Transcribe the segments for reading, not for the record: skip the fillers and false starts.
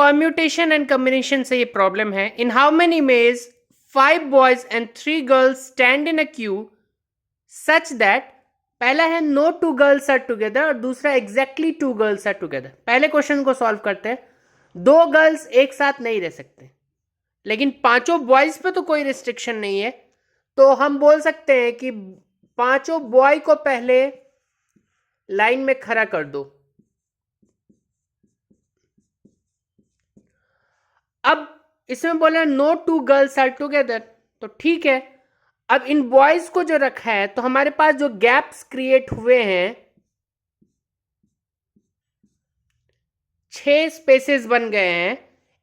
Permutation and combination से ये problem है। इन हाउ मेनी मेज 5 boys and 3 girls stand in a Q such that, पहला है नो 2 गर्ल्स आर टुगेदर और दूसरा एग्जैक्टली 2 गर्ल्स आर टुगेदर। पहले क्वेश्चन को सॉल्व करते हैं। 2 गर्ल्स एक साथ नहीं रह सकते, लेकिन 5 बॉयज पे तो कोई रिस्ट्रिक्शन नहीं है, तो हम बोल सकते हैं कि 5 बॉय को पहले लाइन में खड़ा कर दो। अब इसमें बोला नो 2 गर्ल्स आर टुगेदर, तो ठीक है। अब इन बॉयज को जो रखा है तो हमारे पास जो गैप्स क्रिएट हुए हैं, 6 स्पेसेस बन गए हैं।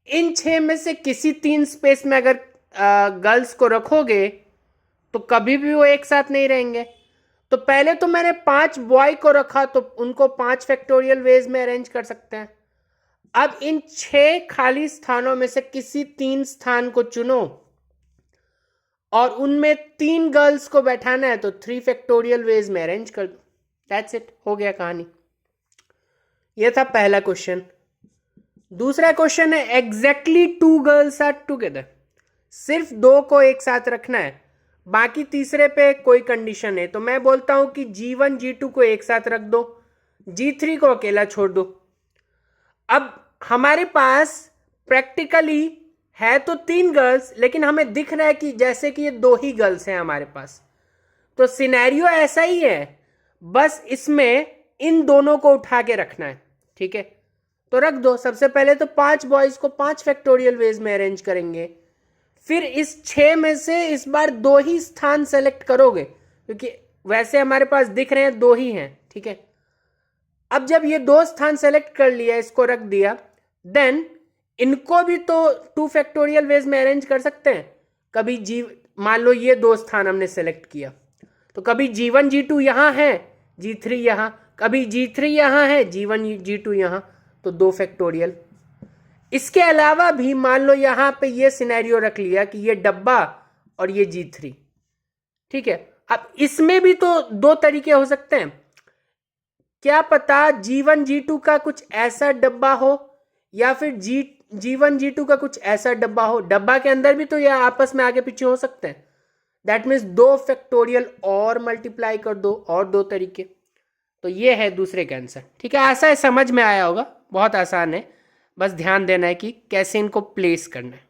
इन 6 में से किसी 3 स्पेस में अगर गर्ल्स को रखोगे तो कभी भी वो एक साथ नहीं रहेंगे। तो पहले तो मैंने 5 बॉय को रखा तो उनको 5 फैक्टोरियल वेज में अरेंज कर सकते हैं। अब इन 6 खाली स्थानों में से किसी 3 स्थान को चुनो और उनमें 3 गर्ल्स को बैठाना है, तो 3 फैक्टोरियल वेज में अरेंज कर दो। दैट्स इट, हो गया कहानी। यह था पहला क्वेश्चन। दूसरा क्वेश्चन है एग्जैक्टली 2 गर्ल्स आर टुगेदर। सिर्फ 2 को एक साथ रखना है, बाकी तीसरे पे कोई कंडीशन है। तो मैं बोलता हूं कि G1 G2 को एक साथ रख दो, G3 को अकेला छोड़ दो। अब हमारे पास प्रैक्टिकली है तो 3 गर्ल्स, लेकिन हमें दिख रहा है कि जैसे कि ये 2 ही गर्ल्स हैं हमारे पास। तो सिनेरियो ऐसा ही है, बस इसमें इन दोनों को उठा के रखना है। ठीक है, तो रख दो। सबसे पहले तो 5 बॉयज को 5 फैक्टोरियल वेज में अरेंज करेंगे, फिर इस 6 में से इस बार 2 ही स्थान सेलेक्ट करोगे, क्योंकि वैसे हमारे पास दिख रहे हैं 2 ही हैं। ठीक है, अब जब ये 2 स्थान सेलेक्ट कर लिया, इसको रख दिया, देन इनको भी तो 2 फैक्टोरियल वेज में अरेंज कर सकते हैं। कभी मान लो ये 2 स्थान हमने सेलेक्ट किया, तो कभी G1 G2 यहां है, G3 यहां, कभी G3 यहां है, G1 G2 यहां, तो 2 फैक्टोरियल। इसके अलावा भी मान लो यहां पे ये सिनेरियो रख लिया कि ये डब्बा और ये G3। ठीक है, अब इसमें भी तो 2 तरीके हो सकते हैं। क्या पता G1 G2 का कुछ ऐसा डब्बा हो, या फिर G1 G2 का कुछ ऐसा डब्बा हो। डब्बा के अंदर भी तो ये आपस में आगे पीछे हो सकते हैं। दैट मीन्स 2 फैक्टोरियल और मल्टीप्लाई कर दो, और 2 तरीके। तो ये है दूसरे का आंसर। ठीक है, ऐसा है, समझ में आया होगा, बहुत आसान है। बस ध्यान देना है कि कैसे इनको प्लेस करना है।